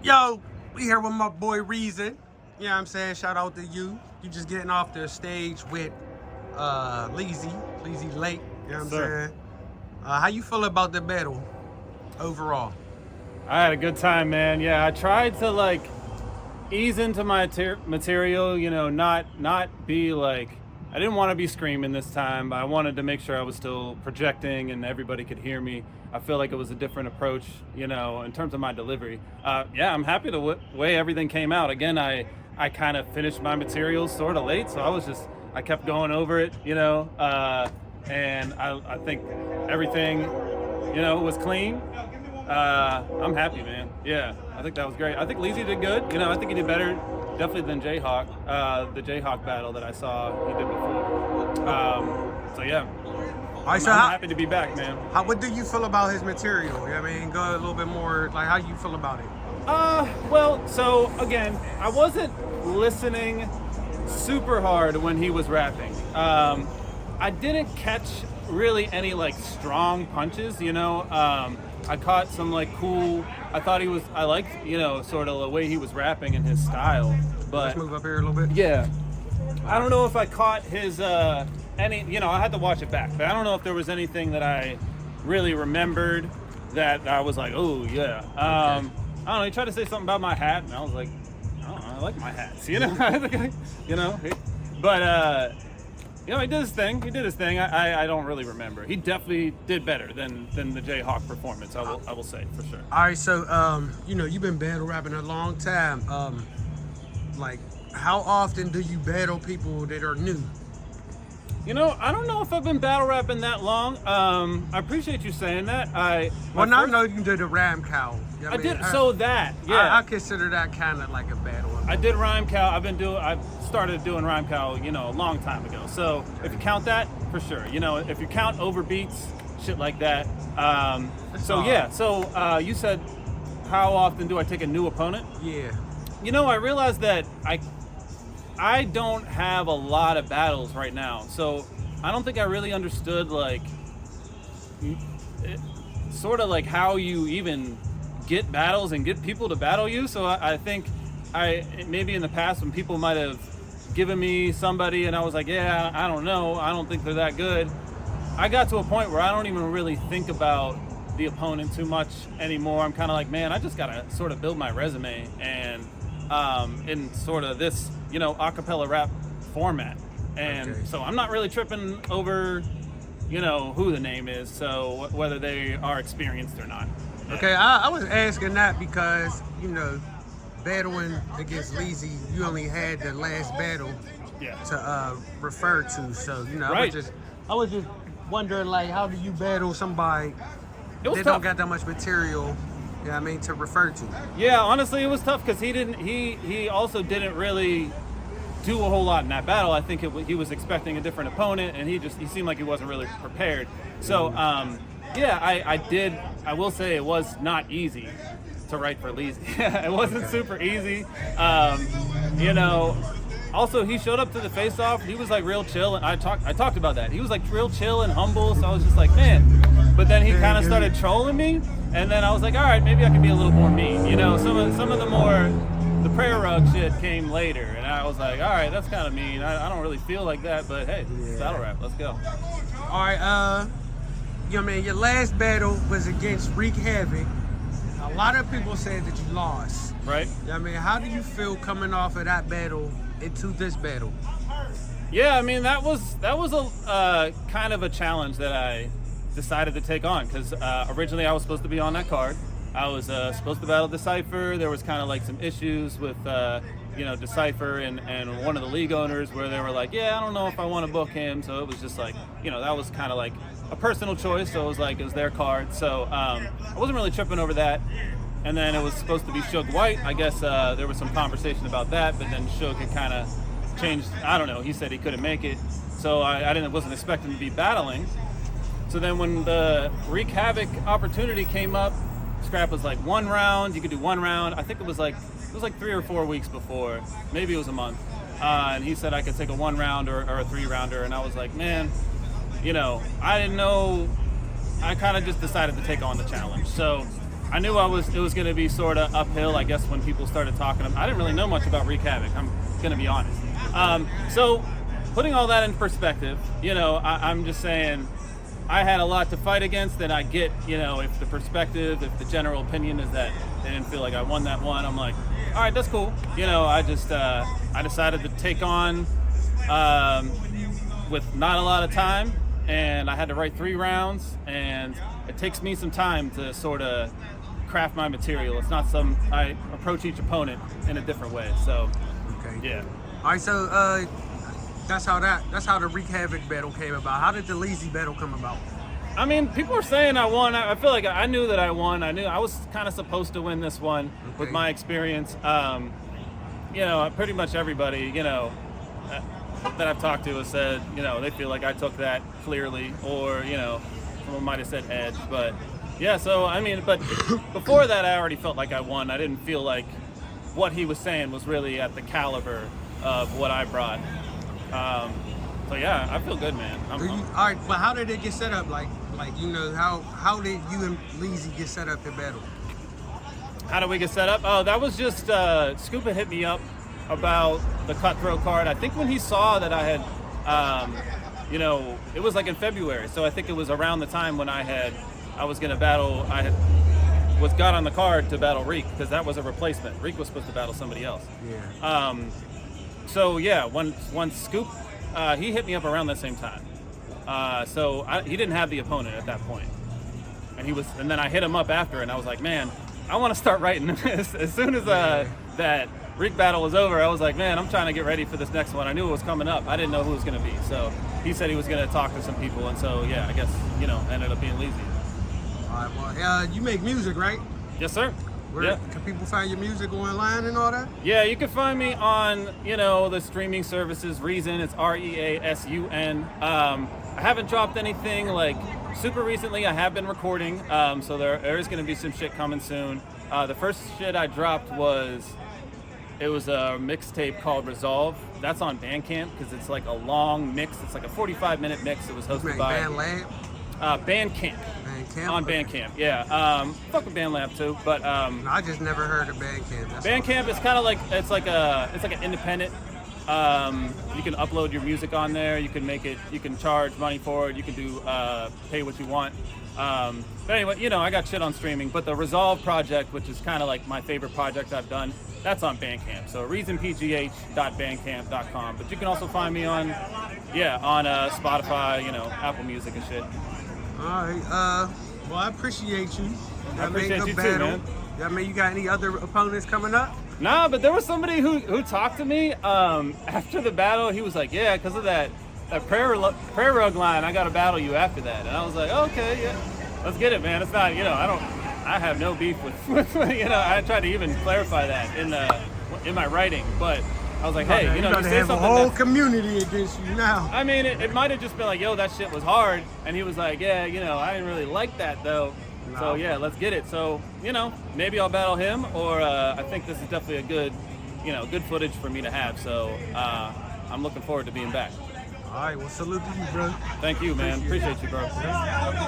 Yo, we here with my boy Reason. You know what I'm saying? Shout out to you. You just getting off the stage with Leezy Lake. You know what I'm saying? How you feel about the battle overall? I had a good time, man. Yeah, I tried to ease into my material, not be I didn't want to be screaming this time, but I wanted to make sure I was still projecting and everybody could hear me. I feel like it was a different approach, in terms of my delivery. Yeah, I'm happy the way everything came out. Again, I kind of finished my materials sort of late, so I kept going over it, and I think everything, was clean. I'm happy, man. Yeah, I think that was great. I think Leezy did good. I think he did better, definitely than Jayhawk. The Jayhawk battle that I saw he did before. So yeah. All right, I'm happy to be back, man. What do you feel about his material? You know what I mean? Go a little bit more, how you feel about it? Well, so again, I wasn't listening super hard when he was rapping. I didn't catch really any strong punches, I caught some cool. I thought I liked, sort of the way he was rapping and his style. But let's move up here a little bit. Yeah. I don't know if I caught his any. I had to watch it back, but I don't know if there was anything that I really remembered that I was like, oh yeah. Okay. I don't know. He tried to say something about my hat, and I was like, I don't know. I like my hats, But he did his thing. I don't really remember. He definitely did better than the Jayhawk performance. I will say for sure. All right, so you've been battle rapping a long time. How often do you battle people that are new? I don't know if I've been battle rapping that long. I appreciate you saying that. I know you did the Ram Cow. I did. Yeah. I consider that kind of like a battle. I did Rhyme Cow. I've started doing Rhyme Cow, a long time ago. So if you count that, for sure. If you count overbeats, shit like that. So you said, how often do I take a new opponent? Yeah. I realized that I don't have a lot of battles right now, so I don't think I really understood sort of how you even get battles and get people to battle you. So I think maybe in the past when people might have given me somebody and I was like, yeah, I don't know, I don't think they're that good. I got to a point where I don't even really think about the opponent too much anymore. I'm kind of like, man, I just gotta sort of build my resume and in sort of this, acapella rap format. And so I'm not really tripping over, who the name is, so whether they are experienced or not. Okay, I was asking that because, battling against Leezy, you only had the last battle to refer to. So, right. I was just wondering, how do you battle somebody that don't got that much material, to refer to? Yeah, honestly, it was tough because he also didn't really do a whole lot in that battle. I think he was expecting a different opponent, and he seemed like he wasn't really prepared. So, I will say it was not easy to write for Leezy. It wasn't super easy. Also, he showed up to the face-off. He was real chill, and I talked about that. He was real chill and humble. So I was just like, man. But then he kind of started trolling me, and then I was like, all right, maybe I can be a little more mean. Some of the prayer rug shit came later, and I was like, all right, that's kind of mean. I don't really feel like that, but hey, battle rap, let's go. All right, your last battle was against Reek Havik. A lot of people said that you lost. Right. How do you feel coming off of that battle into this battle? Yeah, that was a kind of a challenge that I decided to take on because originally I was supposed to be on that card. I was supposed to battle Decipher. There was kind of some issues with Decipher and one of the league owners where they were like, yeah, I don't know if I want to book him. So it was just that was kind of a personal choice. So it was their card. So I wasn't really tripping over that. And then it was supposed to be Suge White. I guess there was some conversation about that, but then Suge had kind of changed. I don't know. He said he couldn't make it. So I wasn't expecting to be battling. So then when the Reek Havik opportunity came up, Scrap was like 1 round. You could do 1 round. I think it was 3 or 4 weeks before. Maybe it was a month. And he said I could take a 1 round or a 3 rounder. And I was like, man, I didn't know. I kind of just decided to take on the challenge. So I knew it was going to be sort of uphill, I guess, when people started talking. I didn't really know much about Reek Havik, I'm going to be honest. So putting all that in perspective, you know, I'm just saying I had a lot to fight against, and I get, you know, if the perspective, if the general opinion is that they didn't feel like I won that one, I'm like, all right, that's cool. You know, I just, I decided to take on with not a lot of time, and I had to write 3 rounds, and it takes me some time to sort of craft my material. It's not I approach each opponent in a different way, so, okay. Yeah. All right, so that's how the Reek Havik battle came about. How did the Leezy battle come about? I mean, people are saying I won. I feel like I knew that I won. I knew I was kind of supposed to win this one with my experience. You know, pretty much everybody, you know, that I've talked to has said, you know, they feel like I took that clearly, or, you know, someone might have said edge. But yeah, so I mean, but before that, I already felt like I won. I didn't feel like what he was saying was really at the caliber of what I brought. So yeah, I feel good, man. All right, but how did it get set up? Like you know, how did you and Leezy get set up to battle? How did we get set up? Oh, that was just Scuba hit me up about the Cutthroat card. I think when he saw that I had, you know, it was like in February, so I think it was around the time when I was gonna battle. Got on the card to battle Reek, because that was a replacement. Reek was supposed to battle somebody else. Yeah. So yeah, when Scoop, he hit me up around that same time. So he didn't have the opponent at that point, and then I hit him up after, and I was like, man, I want to start writing this. As soon as that Reek battle was over, I was like, man, I'm trying to get ready for this next one. I knew it was coming up. I didn't know who it was going to be. So he said he was going to talk to some people, and so yeah, I guess, you know, ended up being Leezy. All right, well, you make music, right? Yes, sir. Where can people find your music online and all that? Yeah, you can find me on, you know, the streaming services. Reasun, it's Reasun. I haven't dropped anything like super recently. I have been recording, so there is going to be some shit coming soon. The first shit I dropped was a mixtape called Resolve. That's on Bandcamp because it's like a long mix. It's like a 45-minute mix. It was hosted by Bandcamp. On Bandcamp, yeah. Fuck with BandLab too, but I just never heard of Bandcamp. Bandcamp is kind of like it's like an independent. You can upload your music on there. You can make it. You can charge money for it. You can do pay what you want. But anyway, you know, I got shit on streaming. But the Resolve project, which is kind of like my favorite project I've done, that's on Bandcamp. So reasonpgh.bandcamp.com. But you can also find me on Spotify, you know, Apple Music and shit. All right. Well, I appreciate you. I appreciate you too, man. I mean, you got any other opponents coming up? Nah, but there was somebody who talked to me after the battle. He was like, yeah, because of that prayer rug line, I got to battle you after that. And I was like, okay, yeah, let's get it, man. It's not, you know, I have no beef with you know, I tried to even clarify that in my writing, but I was like, hey, you know, you say have something. A whole community against you now. I mean, it might have just been like, yo, that shit was hard, and he was like, yeah, you know, I didn't really like that though. No. So yeah, let's get it. So, you know, maybe I'll battle him, or I think this is definitely a good footage for me to have. So I'm looking forward to being back. All right, well, salute to you, bro. Thank you, man. Appreciate you, bro.